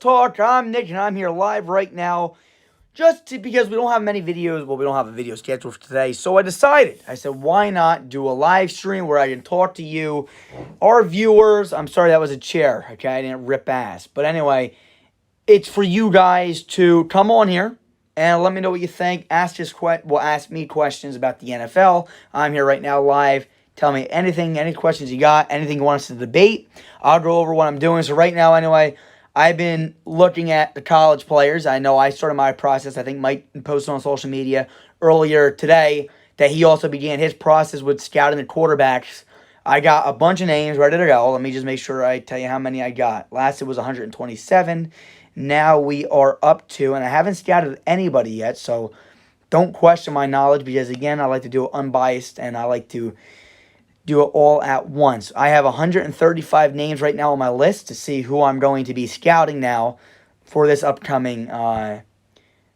Talk. I'm Nick, and I'm here live right now because we don't have many videos. Well, we don't have a video scheduled for today. So I said, why not do a live stream where I can talk to you, our viewers. I'm sorry, that was a chair, okay? I didn't rip ass. But anyway, it's for you guys to come on here and let me know what you think. Ask me questions about the NFL. I'm here right now live. Tell me anything, any questions you got, anything you want us to debate. I'll go over what I'm doing. So right now, anyway, I've been looking at the college players. I know I started my process. I think Mike posted on social media earlier today that he also began his process with scouting the quarterbacks. I got a bunch of names ready to go. Let me just make sure I tell you how many I got. Last it was 127. Now we are up to, and I haven't scouted anybody yet, so don't question my knowledge because, again, I like to do it unbiased and I like to do it all at once. I have 135 names right now on my list to see who I'm going to be scouting now for this upcoming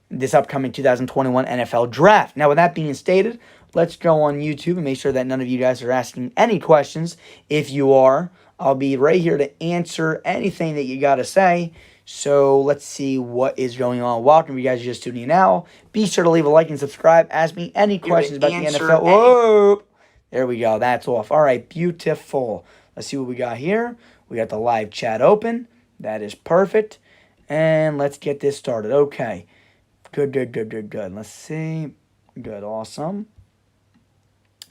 2021 NFL Draft. Now, with that being stated, let's go on YouTube and make sure that none of you guys are asking any questions. If you are, I'll be right here to answer anything that you got to say. So let's see what is going on. Welcome, if you guys are just tuning in now. Be sure to leave a like and subscribe. Ask me any questions about the NFL. Whoa! There we go. That's off. All right, beautiful. Let's see what we got here. We got the live chat open. That is perfect. And let's get this started. Okay. Good. Let's see. Good, awesome.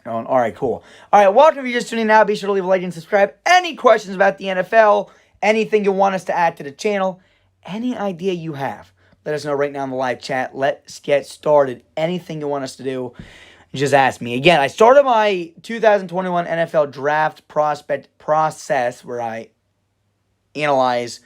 All right, cool. All right, welcome if you're just tuning in now. Be sure to leave a like and subscribe. Any questions about the NFL, anything you want us to add to the channel, any idea you have, let us know right now in the live chat. Let's get started. Anything you want us to do, just ask me. Again, I started my 2021 NFL Draft prospect process where I analyze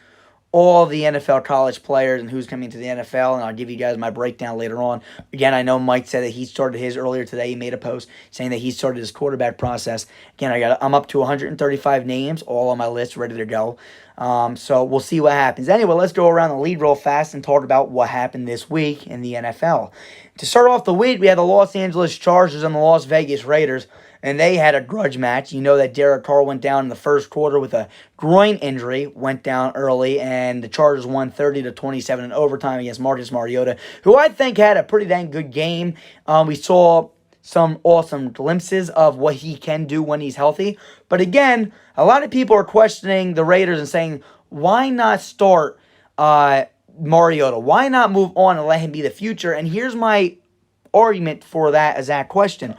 all the NFL college players and who's coming to the NFL, and I'll give you guys my breakdown later on. Again, I know Mike said that he started his earlier today. He made a post saying that he started his quarterback process. Again, I'm up to 135 names, all on my list, ready to go. So we'll see what happens. Anyway, let's go around the league real fast and talk about what happened this week in the NFL. To start off the week, we had the Los Angeles Chargers and the Las Vegas Raiders, and they had a grudge match. You know that Derek Carr went down in the first quarter with a groin injury, went down early, and the Chargers won 30-27 in overtime against Marcus Mariota, who I think had a pretty dang good game. We saw some awesome glimpses of what he can do when he's healthy. But again, a lot of people are questioning the Raiders and saying, why not start Mariota? Why not move on and let him be the future? And here's my argument for that exact question.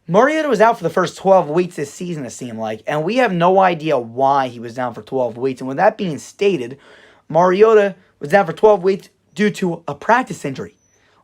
Mariota was out for the first 12 weeks this season, it seemed like, and we have no idea why he was down for 12 weeks. And with that being stated, Mariota was down for 12 weeks due to a practice injury.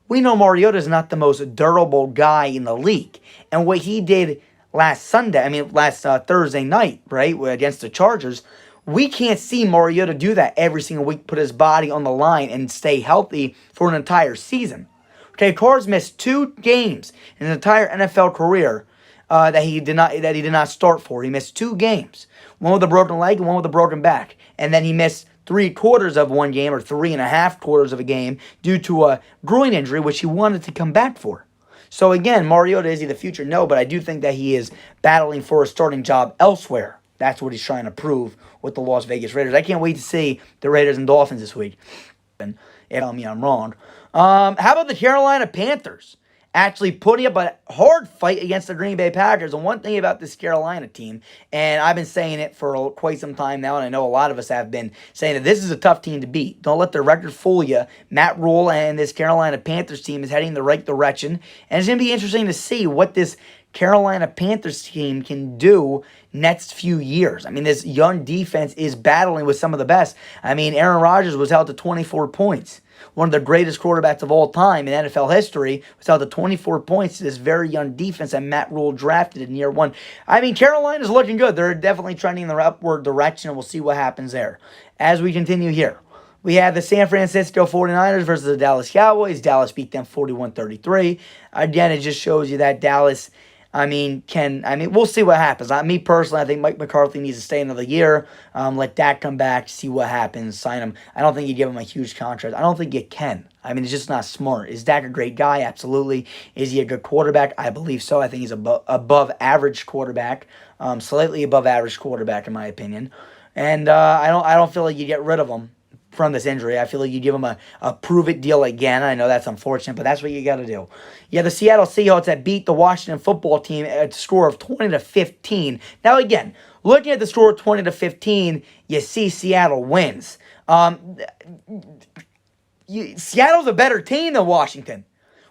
We know Mariota is not the most durable guy in the league. And what he did last Thursday night, right, against the Chargers, we can't see Mariota do that every single week, put his body on the line and stay healthy for an entire season. Okay, Carr's missed 2 games in his entire NFL career that he did not start for. He missed 2 games, one with a broken leg and one with a broken back, and then he missed 3/4 of one game or 3.5 quarters of a game due to a groin injury, which he wanted to come back for. So again, Mariota, is he the future? No, but I do think that he is battling for a starting job elsewhere. That's what he's trying to prove with the Las Vegas Raiders. I can't wait to see the Raiders and Dolphins this week. If you tell me I'm wrong. How about the Carolina Panthers actually putting up a hard fight against the Green Bay Packers? And one thing about this Carolina team, and I've been saying it for quite some time now, and I know a lot of us have been saying that this is a tough team to beat. Don't let their record fool you. Matt Rule and this Carolina Panthers team is heading in the right direction, and it's going to be interesting to see what this Carolina Panthers team can do next few years. I mean, this young defense is battling with some of the best. I mean, Aaron Rodgers was held to 24 points. One of the greatest quarterbacks of all time in NFL history was held to 24 points to this very young defense that Matt Rule drafted in year 1. I mean, Carolina's looking good. They're definitely trending in the upward direction, and we'll see what happens there. As we continue here, we have the San Francisco 49ers versus the Dallas Cowboys. Dallas beat them 41-33. Again, it just shows you that Dallas, we'll see what happens. Me personally, I think Mike McCarthy needs to stay another year. Let Dak come back, see what happens, sign him. I don't think you give him a huge contract. I don't think you can. I mean, it's just not smart. Is Dak a great guy? Absolutely. Is he a good quarterback? I believe so. I think he's above average quarterback, slightly above average quarterback in my opinion. And I don't feel like you get rid of him from this injury. I feel like you give him a prove-it deal again. I know that's unfortunate, but that's what you got to do. You have the Seattle Seahawks that beat the Washington football team at a score of 20-15. Now, again, looking at the score of 20-15, you see Seattle wins. Seattle's a better team than Washington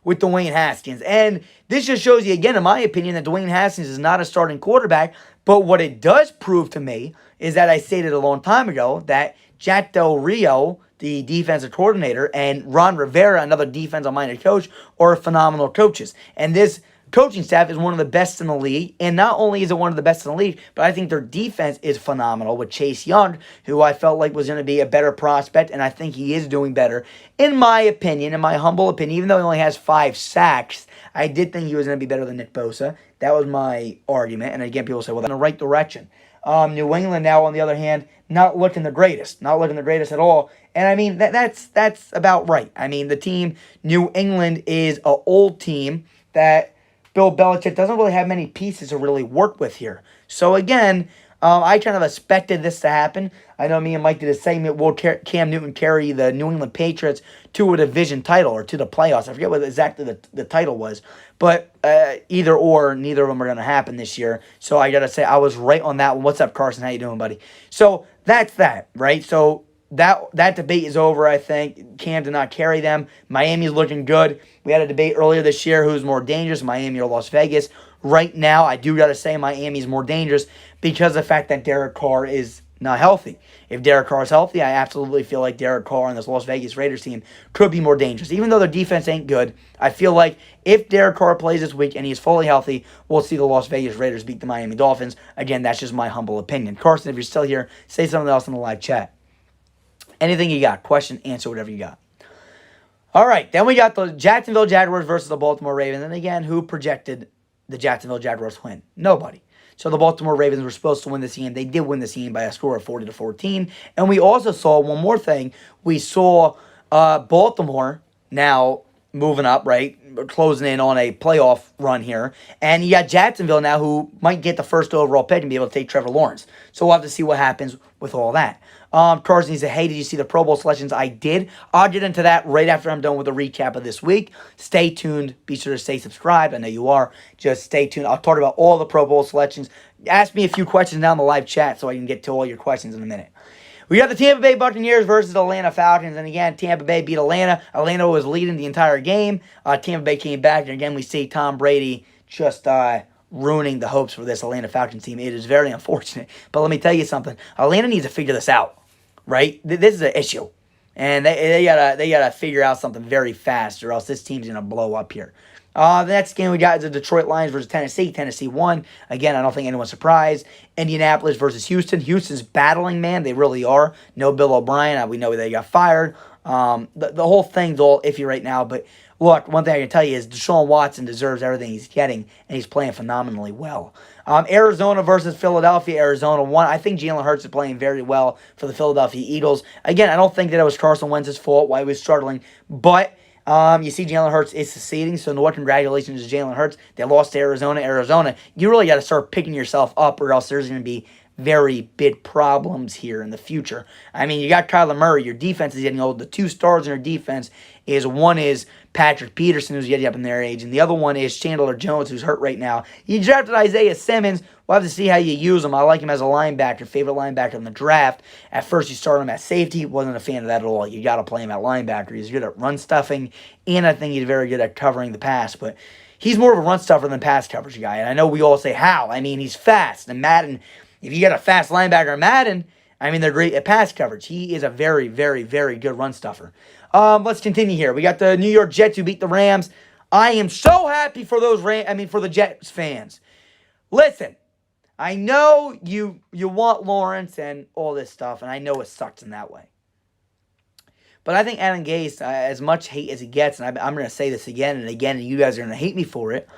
with Dwayne Haskins. And this just shows you, again, in my opinion, that Dwayne Haskins is not a starting quarterback. But what it does prove to me is that I stated a long time ago that Jack Del Rio, the defensive coordinator, and Ron Rivera, another defensive-minded coach, are phenomenal coaches. And this coaching staff is one of the best in the league. And not only is it one of the best in the league, but I think their defense is phenomenal with Chase Young, who I felt like was going to be a better prospect, and I think he is doing better. In my opinion, in my humble opinion, even though he only has 5 sacks, I did think he was going to be better than Nick Bosa. That was my argument. And again, people say, well, they're in the right direction. New England now, on the other hand, not looking the greatest. Not looking the greatest at all. And I mean, that's about right. I mean, the team, New England, is an old team that Bill Belichick doesn't really have many pieces to really work with here. So again, I kind of expected this to happen. I know me and Mike did a segment, will Cam Newton carry the New England Patriots to a division title or to the playoffs? I forget what exactly the title was. But either or, neither of them are going to happen this year. So I got to say, I was right on that one. What's up, Carson? How you doing, buddy? So that's that, right? So that debate is over, I think. Cam did not carry them. Miami's looking good. We had a debate earlier this year, who's more dangerous, Miami or Las Vegas. Right now, I do got to say Miami's more dangerous because of the fact that Derek Carr is not healthy. If Derek Carr is healthy, I absolutely feel like Derek Carr and this Las Vegas Raiders team could be more dangerous. Even though their defense ain't good, I feel like if Derek Carr plays this week and he's fully healthy, we'll see the Las Vegas Raiders beat the Miami Dolphins. Again, that's just my humble opinion. Carson, if you're still here, say something else in the live chat. Anything you got. Question, answer, whatever you got. All right, then we got the Jacksonville Jaguars versus the Baltimore Ravens. And again, who projected the Jacksonville Jaguars win? Nobody. So the Baltimore Ravens were supposed to win this game. They did win this game by a score of 40-14. And we also saw one more thing. We saw Baltimore now moving up, right? Closing in on a playoff run here. And you got Jacksonville now who might get the first overall pick and be able to take Trevor Lawrence. So we'll have to see what happens with all that. Carson, he said, hey, did you see the Pro Bowl selections? I did. I'll get into that right after I'm done with the recap of this week. Stay tuned. Be sure to stay subscribed. I know you are. Just stay tuned. I'll talk about all the Pro Bowl selections. Ask me a few questions down the live chat so I can get to all your questions in a minute. We got the Tampa Bay Buccaneers versus the Atlanta Falcons. And again, Tampa Bay beat Atlanta. Atlanta was leading the entire game. Tampa Bay came back. And again, we see Tom Brady just ruining the hopes for this Atlanta Falcons team. It is very unfortunate. But let me tell you something. Atlanta needs to figure this out, right? This is an issue. And they gotta figure out something very fast or else this team's going to blow up here. The next game we got is the Detroit Lions versus Tennessee. Tennessee won. Again, I don't think anyone's surprised. Indianapolis versus Houston. Houston's battling, man. They really are. No Bill O'Brien. We know they got fired. The whole thing's all iffy right now. But look, one thing I can tell you is Deshaun Watson deserves everything he's getting, and he's playing phenomenally well. Arizona versus Philadelphia. Arizona won. I think Jalen Hurts is playing very well for the Philadelphia Eagles. Again, I don't think that it was Carson Wentz's fault why he was struggling, but you see Jalen Hurts is succeeding, so no congratulations to Jalen Hurts. They lost to Arizona. Arizona, you really got to start picking yourself up or else there's going to be very big problems here in the future. I mean, you got Kyler Murray. Your defense is getting old. The 2 stars in your defense one is Patrick Peterson, who's getting up in their age, and the other one is Chandler Jones, who's hurt right now. You drafted Isaiah Simmons. We'll have to see how you use him. I like him as a linebacker, favorite linebacker in the draft. At first, you started him at safety. Wasn't a fan of that at all. You got to play him at linebacker. He's good at run stuffing, and I think he's very good at covering the pass, but he's more of a run stuffer than pass coverage guy, and I know we all say how. I mean, he's fast, and Madden, if you get a fast linebacker in Madden, I mean, they're great at pass coverage. He is a very, very, very good run stuffer. Let's continue here. We got the New York Jets who beat the Rams. I am so happy for for the Jets fans. Listen, I know you want Lawrence and all this stuff, and I know it sucks in that way. But I think Adam Gase, as much hate as he gets, and I'm going to say this again and again, and you guys are going to hate me for it,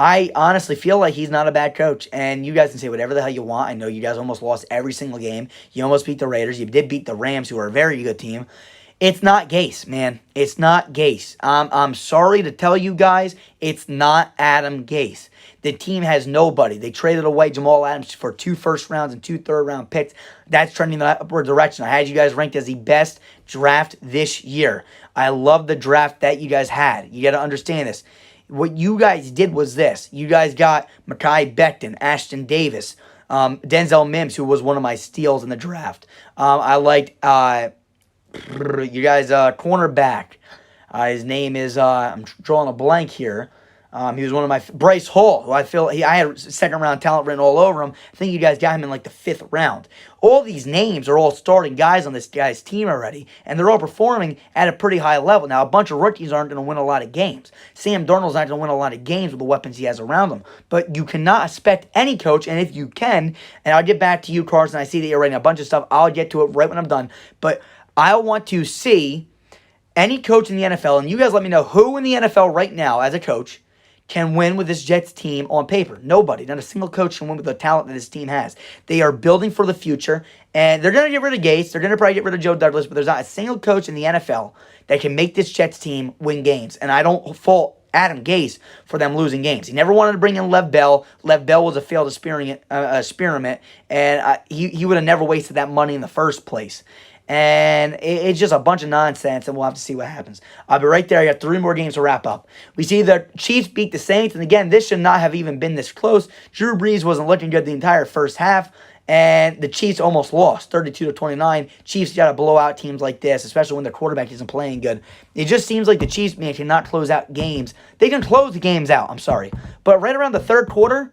I honestly feel like he's not a bad coach, and you guys can say whatever the hell you want. I know you guys almost lost every single game. You almost beat the Raiders. You did beat the Rams, who are a very good team. It's not Gase, man. It's not Gase. I'm sorry to tell you guys, it's not Adam Gase. The team has nobody. They traded away Jamal Adams for 2 first rounds and 2 third-round picks. That's trending in the upward direction. I had you guys ranked as the best draft this year. I love the draft that you guys had. You got to understand this. What you guys did was this. You guys got Mekhi Becton, Ashton Davis, Denzel Mims, who was one of my steals in the draft. I liked you guys cornerback. His name is I'm drawing a blank here. He was one of my Bryce Hall, who I had second round talent written all over him. I think you guys got him in like the 5th round. All these names are all starting guys on this guy's team already, and they're all performing at a pretty high level. Now, a bunch of rookies aren't going to win a lot of games. Sam Darnold's not going to win a lot of games with the weapons he has around him. But you cannot expect any coach, and if you can, and I'll get back to you, Carson. I see that you're writing a bunch of stuff. I'll get to it right when I'm done. But I want to see any coach in the NFL, and you guys let me know who in the NFL right now as a coach can win with this Jets team on paper. Nobody. Not a single coach can win with the talent that this team has. They are building for the future, and they're going to get rid of Gase. They're going to probably get rid of Joe Douglas, but there's not a single coach in the NFL that can make this Jets team win games. And I don't fault Adam Gase for them losing games. He never wanted to bring in Lev Bell. Lev Bell was a failed experiment, and he would have never wasted that money in the first place. And it's just a bunch of nonsense, and we'll have to see what happens. I'll be right there. I got 3 more games to wrap up. We see the Chiefs beat the Saints, and again, this should not have even been this close. Drew Brees wasn't looking good the entire first half, and the Chiefs almost lost, 32-29. Chiefs got to blow out teams like this, especially when their quarterback isn't playing good. It just seems like the Chiefs, man, cannot close out games. They can close the games out, but right around the third quarter,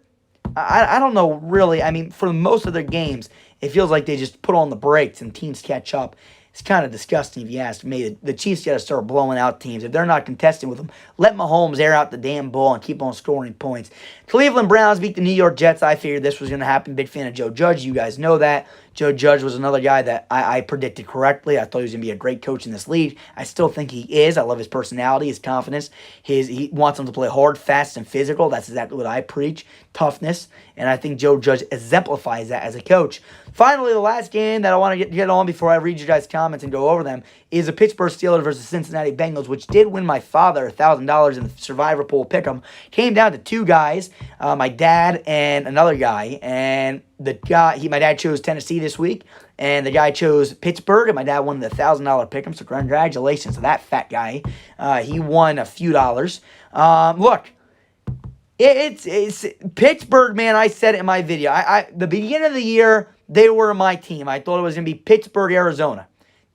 I don't know really. I mean, for most of their games, it feels like they just put on the brakes and teams catch up. It's kind of disgusting if you ask me. The Chiefs got to start blowing out teams. If they're not contesting with them, let Mahomes air out the damn ball and keep on scoring points. Cleveland Browns beat the New York Jets. I figured this was going to happen. Big fan of Joe Judge. You guys know that. Joe Judge was another guy that I predicted correctly. I thought he was going to be a great coach in this league. I still think he is. I love his personality, his confidence. He wants them to play hard, fast, and physical. That's exactly what I preach, toughness. And I think Joe Judge exemplifies that as a coach. Finally, the last game that I want to get on before I read you guys' comments and go over them is the Pittsburgh Steelers versus Cincinnati Bengals, which did win my father $1,000 in the Survivor Pool Pick'em. Came down to 2 guys, my dad and another guy, and my dad chose Tennessee this week, and the guy chose Pittsburgh, and my dad won the $1,000 pick'em. So congratulations to that fat guy. He won a few dollars. Look, it's Pittsburgh, man. I said it in my video. The beginning of the year, they were my team. I thought it was going to be Pittsburgh, Arizona.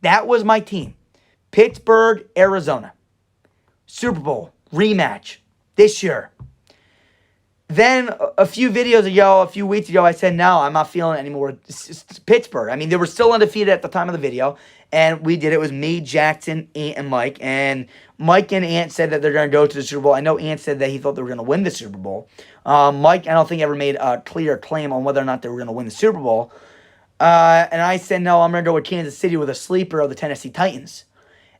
That was my team. Pittsburgh, Arizona. Super Bowl rematch this year. Then a few weeks ago, I said, no, I'm not feeling it anymore. It's Pittsburgh. I mean, they were still undefeated at the time of the video, and we did it. It was me, Jackson, Ant, and Mike. And Mike and Ant said that they're going to go to the Super Bowl. I know Ant said that he thought they were going to win the Super Bowl. Mike, I don't think ever made a clear claim on whether or not they were going to win the Super Bowl. And I said, no, I'm going to go with Kansas City with a sleeper of the Tennessee Titans.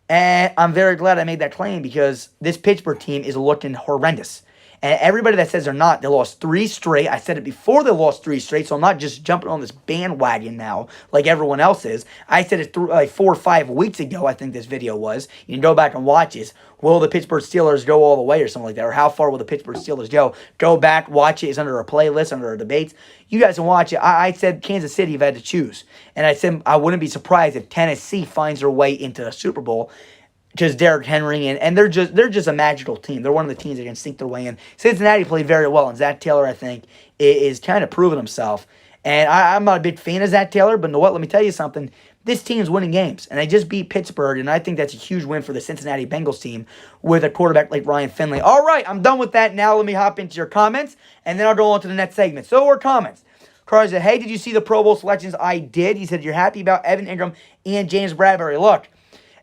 And I'm very glad I made that claim because this Pittsburgh team is looking horrendous. And everybody that says they're not, they lost 3 straight. I said it before they lost 3 straight, so I'm not just jumping on this bandwagon now like everyone else is. I said it like 4 or 5 weeks ago, I think this video was. You can go back and watch it. Will the Pittsburgh Steelers go all the way or something like that? Or how far will the Pittsburgh Steelers go? Go back, watch it. It's under a playlist, under our debates. You guys can watch it. I said Kansas City if I had to choose. And I said I wouldn't be surprised if Tennessee finds their way into the Super Bowl. Because Derrick Henry and they're just a magical team. They're one of the teams that can sink their way in. Cincinnati played very well, and Zach Taylor, I think, is kind of proving himself. And I'm not a big fan of Zach Taylor, but you know what? Let me tell you something. This team's winning games, and they just beat Pittsburgh, and I think that's a huge win for the Cincinnati Bengals team with a quarterback like Ryan Finley. All right, I'm done with that. Now let me hop into your comments, and then I'll go on to the next segment. So, our comments. Carl said, hey, did you see the Pro Bowl selections? I did. He said, you're happy about Evan Ingram and James Bradberry. Look.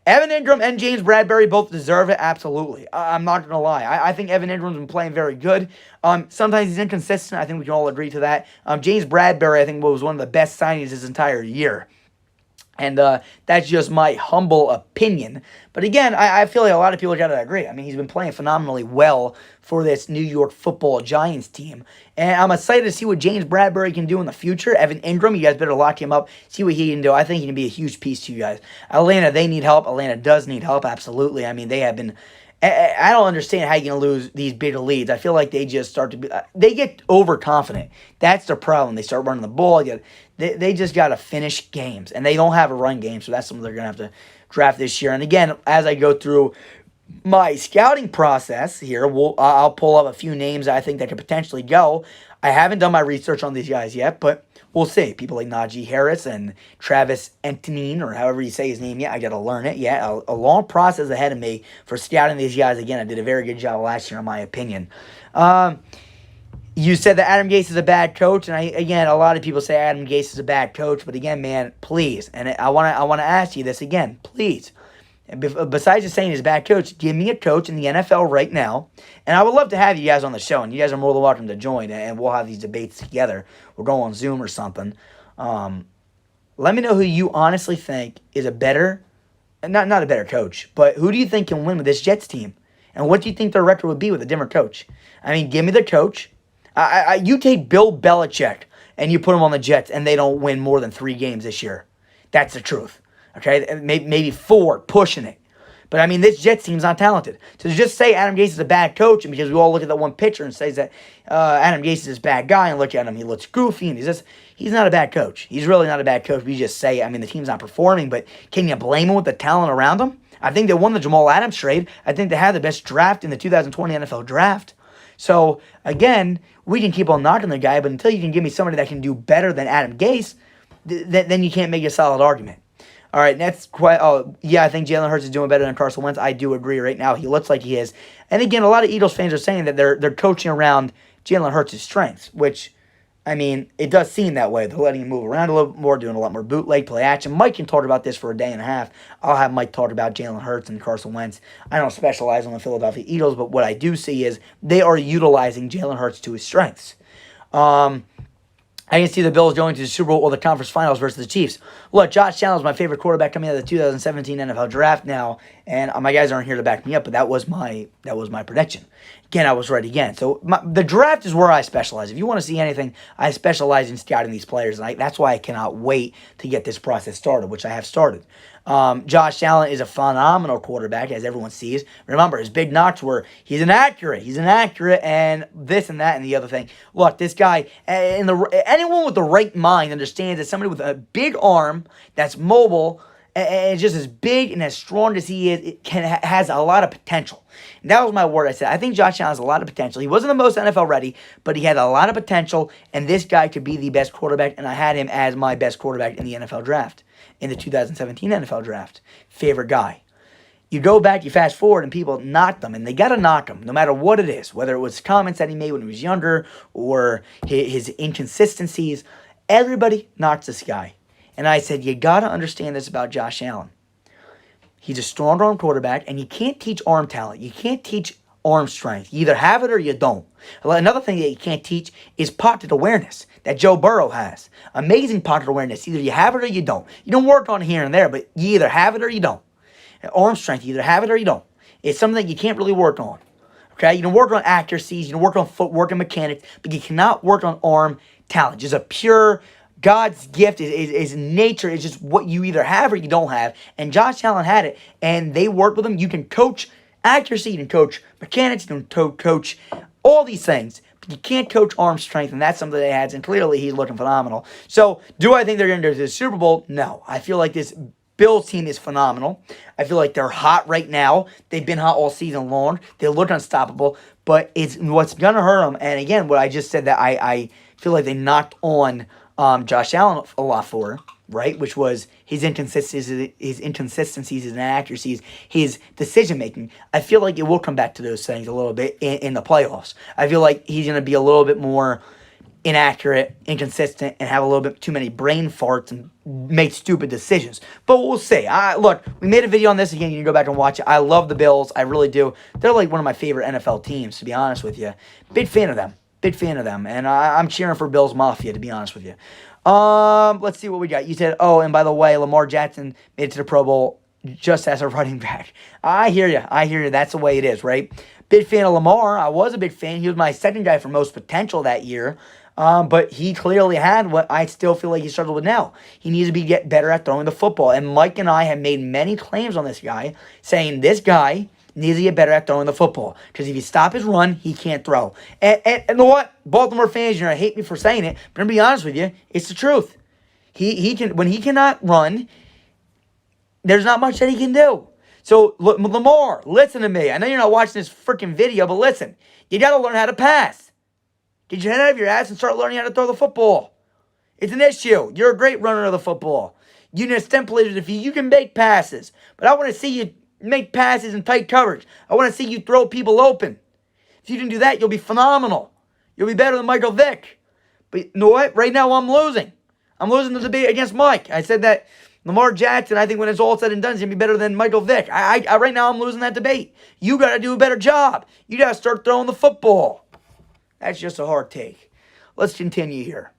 Evan Ingram and James Bradberry both deserve it, absolutely. I'm not going to lie. I think Evan Ingram's been playing very good. Sometimes he's inconsistent. I think we can all agree to that. James Bradberry, I think, was one of the best signings his entire year. And that's just my humble opinion. But again, I feel like a lot of people got to agree. I mean, he's been playing phenomenally well for this New York Football Giants team. And I'm excited to see what James Bradbury can do in the future. Evan Ingram, you guys better lock him up, see what he can do. I think he can be a huge piece to you guys. Atlanta, they need help. Atlanta does need help, absolutely. I mean, they have been... I don't understand how you're going to lose these big leads. I feel like they just start to be... They get overconfident. That's the problem. They start running the ball. They just got to finish games. And they don't have a run game, so that's something they're going to have to draft this year. And again, as I go through my scouting process here, I'll pull up a few names I think that could potentially go. I haven't done my research on these guys yet, but we'll see. People like Najee Harris and Travis Etienne, or however you say his name yet. I got to learn it. Yeah, a long process ahead of me for scouting these guys. Again, I did a very good job last year, in my opinion. You said that Adam Gase is a bad coach, and again, a lot of people say Adam Gase is a bad coach. But again, man, please, and I want to ask you this again, please. Besides just saying he's a bad coach, give me a coach in the NFL right now. And I would love to have you guys on the show, and you guys are more than welcome to join, and we'll have these debates together. We'll go on Zoom or something. Let me know who you honestly think is a better, not a better coach, but who do you think can win with this Jets team? And what do you think their record would be with a different coach? I mean, give me the coach. You take Bill Belichick and you put him on the Jets, and they don't win more than 3 games this year. That's the truth. Okay, maybe 4, pushing it. But, I mean, this Jets team's not talented. So to just say Adam Gase is a bad coach, and because we all look at that one picture and say that Adam Gase is this bad guy, and look at him, he looks goofy, and he's not a bad coach. He's really not a bad coach. We just say, I mean, the team's not performing, but can you blame him with the talent around him? I think they won the Jamal Adams trade. I think they had the best draft in the 2020 NFL draft. So, again, we can keep on knocking the guy, but until you can give me somebody that can do better than Adam Gase, then you can't make a solid argument. All right, next question. Oh, yeah, I think Jalen Hurts is doing better than Carson Wentz. I do agree right now. He looks like he is. And again, a lot of Eagles fans are saying that they're coaching around Jalen Hurts' strengths, which, I mean, it does seem that way. They're letting him move around a little bit more, doing a lot more bootleg play action. Mike can talk about this for a day and a half. I'll have Mike talk about Jalen Hurts and Carson Wentz. I don't specialize on the Philadelphia Eagles, but what I do see is they are utilizing Jalen Hurts to his strengths. I can see the Bills going to the Super Bowl or the conference finals versus the Chiefs. Look, Josh Allen is my favorite quarterback coming out of the 2017 NFL draft now, and my guys aren't here to back me up, but that was my prediction. Again, I was right again. So the draft is where I specialize. If you want to see anything, I specialize in scouting these players, and that's why I cannot wait to get this process started, which I have started. Josh Allen is a phenomenal quarterback, as everyone sees. Remember, his big knocks were he's inaccurate, and this and that and the other thing. Look, this guy, anyone with the right mind understands that somebody with a big arm that's mobile and just as big and as strong as he is, has a lot of potential. And that was my word I said. I think Josh Allen has a lot of potential. He wasn't the most NFL ready, but he had a lot of potential, and this guy could be the best quarterback, and I had him as my best quarterback in the NFL draft, in the 2017 NFL draft. Favorite guy. You go back, you fast forward, and people knocked him, and they got to knock him, no matter what it is, whether it was comments that he made when he was younger or his inconsistencies. Everybody knocks this guy. And I said, you got to understand this about Josh Allen. He's a strong arm quarterback, and you can't teach arm talent. You can't teach arm strength. You either have it or you don't. Another thing that you can't teach is pocket awareness that Joe Burrow has. Amazing pocket awareness. Either you have it or you don't. You don't work on it here and there, but you either have it or you don't. Arm strength, you either have it or you don't. It's something that you can't really work on. Okay? You can work on accuracies, you can work on footwork and mechanics, but you cannot work on arm talent. Just a pure God's gift is nature. It's just what you either have or you don't have. And Josh Allen had it, and they worked with him. You can coach accuracy, you can coach mechanics, you can coach all these things. But you can't coach arm strength, and that's something they had, and clearly he's looking phenomenal. So, do I think they're going to go to the Super Bowl? No. I feel like this Bills team is phenomenal. I feel like they're hot right now. They've been hot all season long. They look unstoppable, but it's what's going to hurt them. And again, what I just said that I feel like they knocked on Josh Allen a lot for, right? Which was his inconsistencies, his inaccuracies, his decision-making. I feel like it will come back to those things a little bit in the playoffs. I feel like he's going to be a little bit more inaccurate, inconsistent, and have a little bit too many brain farts and make stupid decisions. But we'll see. Look, we made a video on this again. You can go back and watch it. I love the Bills. I really do. They're like one of my favorite NFL teams, to be honest with you. Big fan of them. And I'm cheering for Bills Mafia, to be honest with you. Let's see what we got. You said, oh, and by the way, Lamar Jackson made it to the Pro Bowl just as a running back. I hear you. I hear you. That's the way it is, right? Big fan of Lamar. I was a big fan. He was my second guy for most potential that year. But he clearly had what I still feel like he struggled with now. He needs to get better at throwing the football. And Mike and I have made many claims on this guy, saying this guy needs to get better at throwing the football. Because if you stop his run, he can't throw. And you know what? Baltimore fans, you're going to hate me for saying it, but I'm going to be honest with you, it's the truth. He can when he cannot run, there's not much that he can do. So, look, Lamar, listen to me. I know you're not watching this freaking video, but listen. You got to learn how to pass. Get your head out of your ass and start learning how to throw the football. It's an issue. You're a great runner of the football. You need a stem player if you can make passes. But I want to see you make passes in tight coverage. I want to see you throw people open. If you can do that, you'll be phenomenal. You'll be better than Michael Vick. But you know what? Right now, I'm losing. I'm losing the debate against Mike. I said that Lamar Jackson, I think when it's all said and done, is going to be better than Michael Vick. Right now, I'm losing that debate. You got to do a better job. You got to start throwing the football. That's just a hard take. Let's continue here.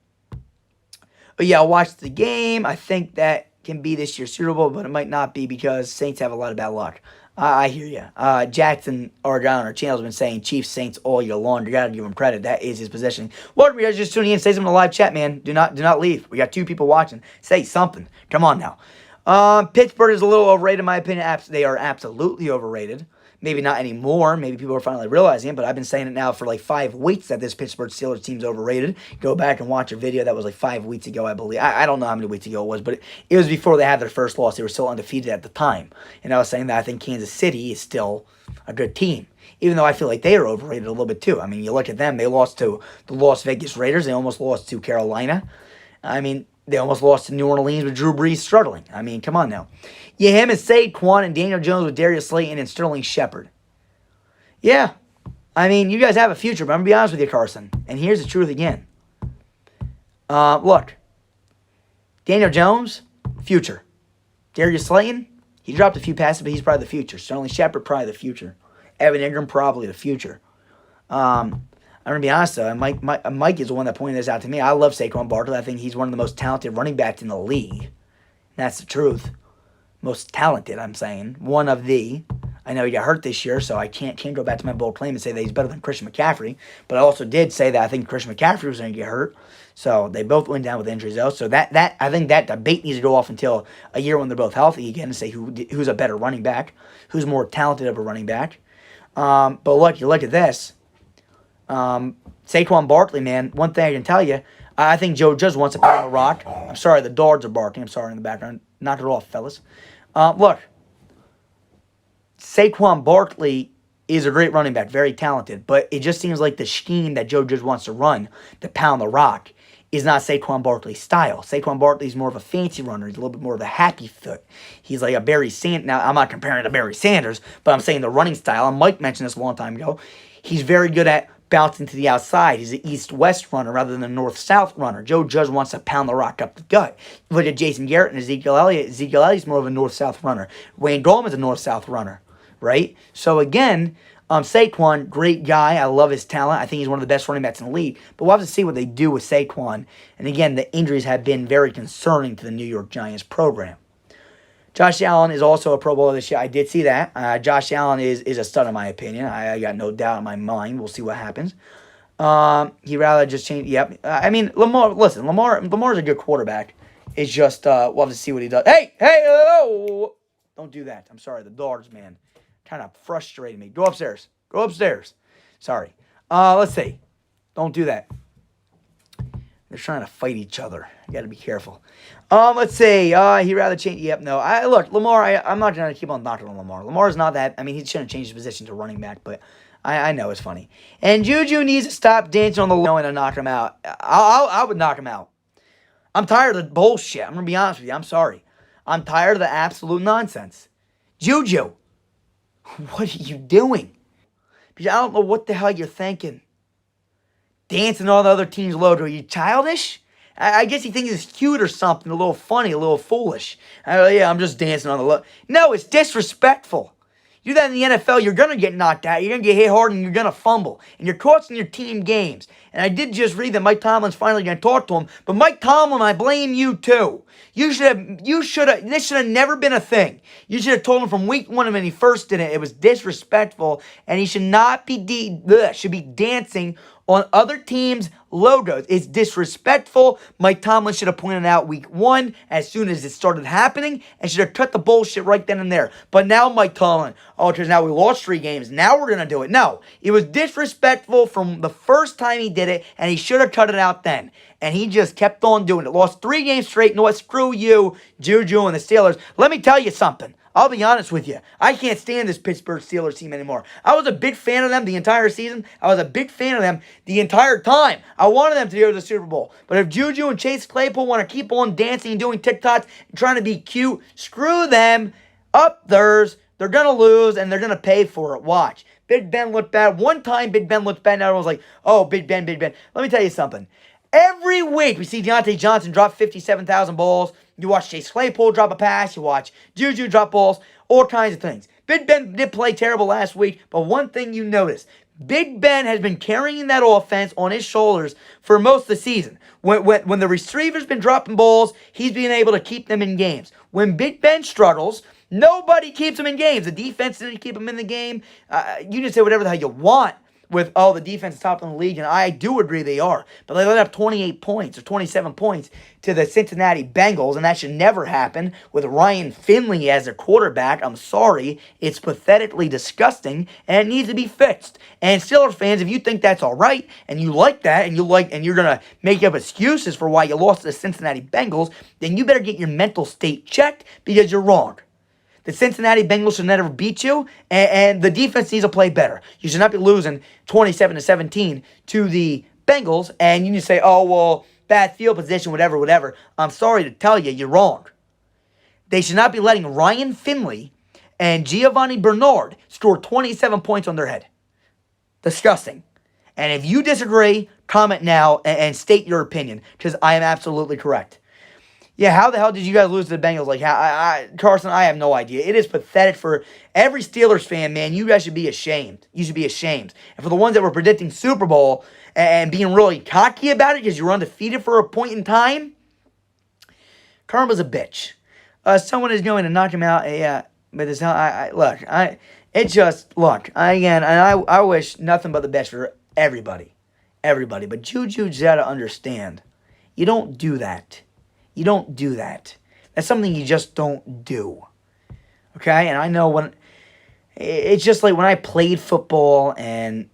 But yeah, I watched the game. I think that can be this year's Super Bowl, but it might not be because Saints have a lot of bad luck. I hear you. Jackson, our guy on our channel, has been saying Chiefs, Saints all year long. You got to give him credit. That is his position. Welcome, you guys just tuning in. Say something in the live chat, man. Do not leave. We got 2 people watching. Say something. Come on now. Pittsburgh is a little overrated, in my opinion. They are absolutely overrated. Maybe not anymore. Maybe people are finally realizing it, but I've been saying it now for like 5 weeks that this Pittsburgh Steelers team's overrated. Go back and watch a video that was like 5 weeks ago, I believe. I don't know how many weeks ago it was, but it was before they had their first loss. They were still undefeated at the time. And I was saying that I think Kansas City is still a good team, even though I feel like they are overrated a little bit too. I mean, you look at them. They lost to the Las Vegas Raiders. They almost lost to Carolina. I mean, they almost lost to New Orleans with Drew Brees struggling. I mean, come on now. Yeah, him and Saquon and Daniel Jones with Darius Slayton and Sterling Shepard. Yeah, I mean, you guys have a future, but I'm going to be honest with you, Carson. And here's the truth again. Look, Daniel Jones, future. Darius Slayton, he dropped a few passes, but he's probably the future. Sterling Shepard, probably the future. Evan Ingram, probably the future. I'm going to be honest, though. Mike is the one that pointed this out to me. I love Saquon Barkley. I think he's one of the most talented running backs in the league. That's the truth. Most talented, I'm saying. One of the... I know he got hurt this year, so I can't go back to my bold claim and say that he's better than Christian McCaffrey. But I also did say that I think Christian McCaffrey was going to get hurt. So they both went down with injuries, though. So that I think that debate needs to go off until a year when they're both healthy again and say who's a better running back, who's more talented of a running back. But look, you look at this. Saquon Barkley, man, one thing I can tell you, I think Joe just wants to pound the rock. I'm sorry, the dogs are barking. I'm sorry in the background. Knock it off, fellas. Look. Saquon Barkley is a great running back, very talented, but it just seems like the scheme that Joe just wants to run, to pound the rock, is not Saquon Barkley's style. Saquon Barkley's more of a fancy runner. He's a little bit more of a happy foot. He's like a Barry Sanders. Now, I'm not comparing to Barry Sanders, but I'm saying the running style, and Mike mentioned this a long time ago, he's very good at bouncing to the outside. He's an east-west runner rather than a north-south runner. Joe just wants to pound the rock up the gut. Look at Jason Garrett and Ezekiel Elliott. Ezekiel Elliott's more of a north-south runner. Wayne Gallman's a north-south runner. Right? So again, Saquon, great guy. I love his talent. I think he's one of the best running backs in the league. But we'll have to see what they do with Saquon. And again, the injuries have been very concerning to the New York Giants program. Josh Allen is also a Pro Bowler this year. I did see that. Josh Allen is a stud in my opinion. I got no doubt in my mind. We'll see what happens. He rather just change. Yep. I mean, Lamar. Listen, Lamar's a good quarterback. It's just we'll have to see what he does. Hey, oh! Don't do that. I'm sorry. The dogs, man. Kind of frustrating me. Go upstairs. Go upstairs. Sorry. Let's see. Don't do that. They're trying to fight each other. You got to be careful. Let's see. He'd rather change. Yep, no. Look, Lamar, I'm not going to keep on knocking on Lamar. Lamar's not that. I mean, he shouldn't change his position to running back, but I know it's funny. And Juju needs to stop dancing on the low end and knock him out. I would knock him out. I'm tired of the bullshit. I'm going to be honest with you. I'm sorry. I'm tired of the absolute nonsense. Juju. What are you doing? Because I don't know what the hell you're thinking. Dancing on the other team's logo. Are you childish? I guess he thinks it's cute or something. A little funny, a little foolish. Yeah, I'm just dancing on the logo. No, it's disrespectful. You do that in the NFL, you're going to get knocked out. You're going to get hit hard and you're going to fumble. And you're costing your team games. And I did just read that Mike Tomlin's finally going to talk to him. But Mike Tomlin, I blame you too. This should have never been a thing. You should have told him from week one when he first did it. It was disrespectful. And he should not be, should be dancing on other teams' logos. It's disrespectful. Mike Tomlin should have pointed out week one as soon as it started happening and should have cut the bullshit right then and there. But now Mike Tomlin, because now we lost 3 games. Now we're going to do it. No, it was disrespectful from the first time he did it, and he should have cut it out then. And he just kept on doing it. Lost 3 games straight. You know what? Screw you, Juju, and the Steelers. Let me tell you something. I'll be honest with you. I can't stand this Pittsburgh Steelers team anymore. I was a big fan of them the entire season. I was a big fan of them the entire time. I wanted them to go to the Super Bowl. But if Juju and Chase Claypool want to keep on dancing and doing TikToks and trying to be cute, screw them. Up theirs. They're going to lose, and they're going to pay for it. Watch. Big Ben looked bad. One time Big Ben looked bad, and everyone was like, oh, Big Ben, Big Ben. Let me tell you something. Every week we see Deontay Johnson drop 57,000 balls. You watch Chase Claypool drop a pass. You watch Juju drop balls. All kinds of things. Big Ben did play terrible last week, but one thing you notice, Big Ben has been carrying that offense on his shoulders for most of the season. When the receiver's been dropping balls, he's being able to keep them in games. When Big Ben struggles, nobody keeps him in games. The defense didn't keep him in the game. You can say whatever the hell you want with, oh, the defense is top in the league, and I do agree they are. But they let up 28 points or 27 points to the Cincinnati Bengals, and that should never happen with Ryan Finley as a quarterback. I'm sorry. It's pathetically disgusting, and it needs to be fixed. And Steelers fans, if you think that's all right, and you like that, and you're going to make up excuses for why you lost to the Cincinnati Bengals, then you better get your mental state checked because you're wrong. The Cincinnati Bengals should never beat you, and the defense needs to play better. You should not be losing 27-17 to the Bengals, and you need to say, oh, well, bad field position, whatever. I'm sorry to tell you, you're wrong. They should not be letting Ryan Finley and Giovanni Bernard score 27 points on their head. Disgusting. And if you disagree, comment now and state your opinion, because I am absolutely correct. Yeah, how the hell did you guys lose to the Bengals? Like, Carson, I have no idea. It is pathetic for every Steelers fan, man. You guys should be ashamed. You should be ashamed. And for the ones that were predicting Super Bowl and being really cocky about it because you were undefeated for a point in time, karma's a bitch. Someone is going to knock him out. Yeah, but this I wish nothing but the best for everybody. But Juju just got to understand, you don't do that. You don't do that. That's something you just don't do. Okay? And I know when... It's just like when I played football and...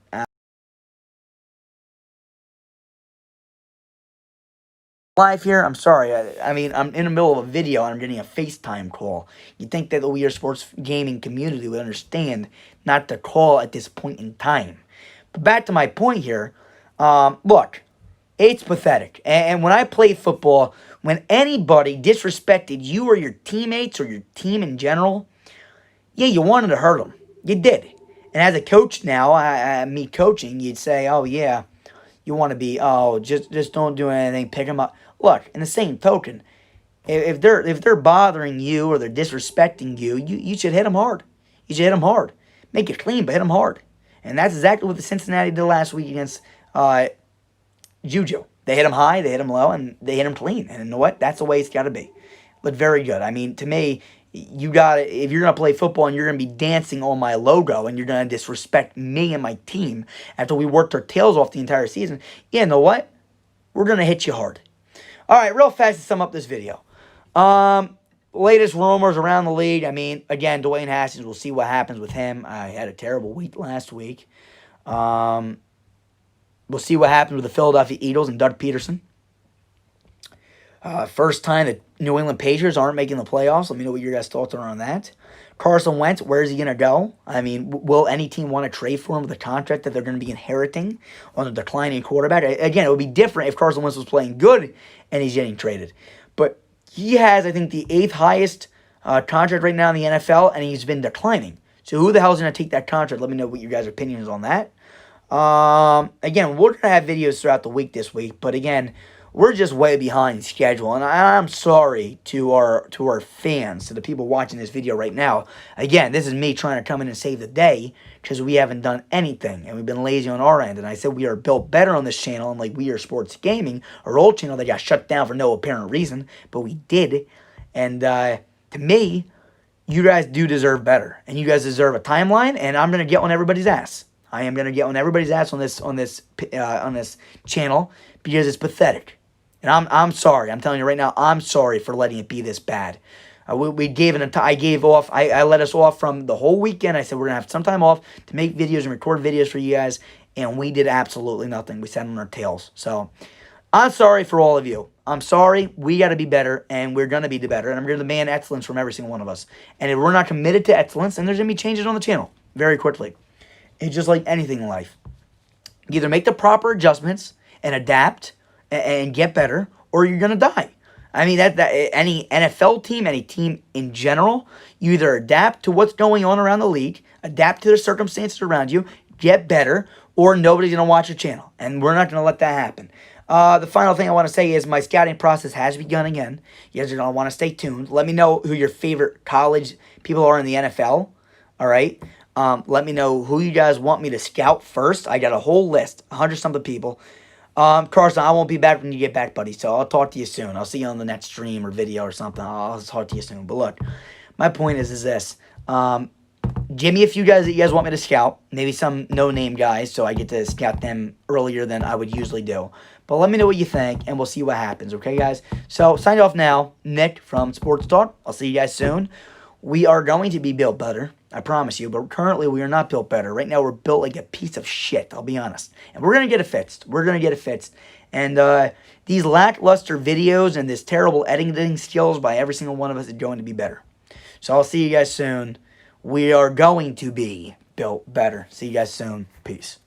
live here, I'm sorry. I mean, I'm in the middle of a video and I'm getting a FaceTime call. You'd think that the We Are Sports gaming community would understand not to call at this point in time. But back to my point here. Look, it's pathetic. And when I played football... when anybody disrespected you or your teammates or your team in general, yeah, you wanted to hurt them. You did. And as a coach now, me coaching, you'd say, oh, yeah, you want to be, oh, just don't do anything, pick them up. Look, in the same token, if they're bothering you or they're disrespecting you, you should hit them hard. You should hit them hard. Make it clean, but hit them hard. And that's exactly what the Cincinnati did last week against Juju. They hit him high, they hit him low, and they hit him clean. And you know what? That's the way it's got to be. Looked very good. I mean, to me, if you're going to play football and you're going to be dancing on my logo and you're going to disrespect me and my team after we worked our tails off the entire season, yeah, you know what? We're going to hit you hard. All right, real fast to sum up this video. Latest rumors around the league. I mean, again, Dwayne Haskins, we'll see what happens with him. I had a terrible week last week. We'll see what happens with the Philadelphia Eagles and Doug Peterson. First time the New England Patriots aren't making the playoffs. Let me know what your guys' thoughts are on that. Carson Wentz, where is he going to go? I mean, will any team want to trade for him with a contract that they're going to be inheriting on a declining quarterback? Again, it would be different if Carson Wentz was playing good and he's getting traded. But he has, I think, the 8th highest contract right now in the NFL, and he's been declining. So who the hell is going to take that contract? Let me know what your guys' opinion is on that. Again, we're going to have videos throughout the week this week, but again, we're just way behind schedule, and I'm sorry to our fans, to the people watching this video right now. Again, this is me trying to come in and save the day because we haven't done anything, and we've been lazy on our end. And I said we are built better on this channel, and like We Are Sports Gaming, our old channel that got shut down for no apparent reason, but we did. And to me, you guys do deserve better, and you guys deserve a timeline, and I'm gonna get on everybody's ass. I am gonna get on everybody's ass on this channel because it's pathetic, and I'm sorry. I'm telling you right now, I'm sorry for letting it be this bad. We gave it. I let us off from the whole weekend. I said we're gonna have some time off to make videos and record videos for you guys, and we did absolutely nothing. We sat on our tails. So I'm sorry for all of you. I'm sorry. We got to be better, and we're going to be better, and I'm going to demand excellence from every single one of us. And if we're not committed to excellence, then there's going to be changes on the channel very quickly. It's just like anything in life. You either make the proper adjustments and adapt and get better, or you're going to die. I mean, that any NFL team, any team in general, you either adapt to what's going on around the league, adapt to the circumstances around you, get better, or nobody's going to watch your channel. And we're not going to let that happen. The final thing I want to say is my scouting process has begun again. You guys are going to want to stay tuned. Let me know who your favorite college people are in the NFL. All right. Let me know who you guys want me to scout first. I got a whole list, 100-something people. Carson, I won't be back when you get back, buddy. So I'll talk to you soon. I'll see you on the next stream or video or something. I'll talk to you soon. But look, my point is this. Give me a few guys that you guys want me to scout. Maybe some no-name guys, so I get to scout them earlier than I would usually do. But let me know what you think, and we'll see what happens, okay, guys? So, signing off now, Nick from Sports Talk. I'll see you guys soon. We are going to be built better, I promise you, but currently we are not built better. Right now we're built like a piece of shit, I'll be honest. And we're going to get it fixed. We're going to get it fixed. And these lackluster videos and this terrible editing skills by every single one of us is going to be better. So, I'll see you guys soon. We are going to be built better. See you guys soon. Peace.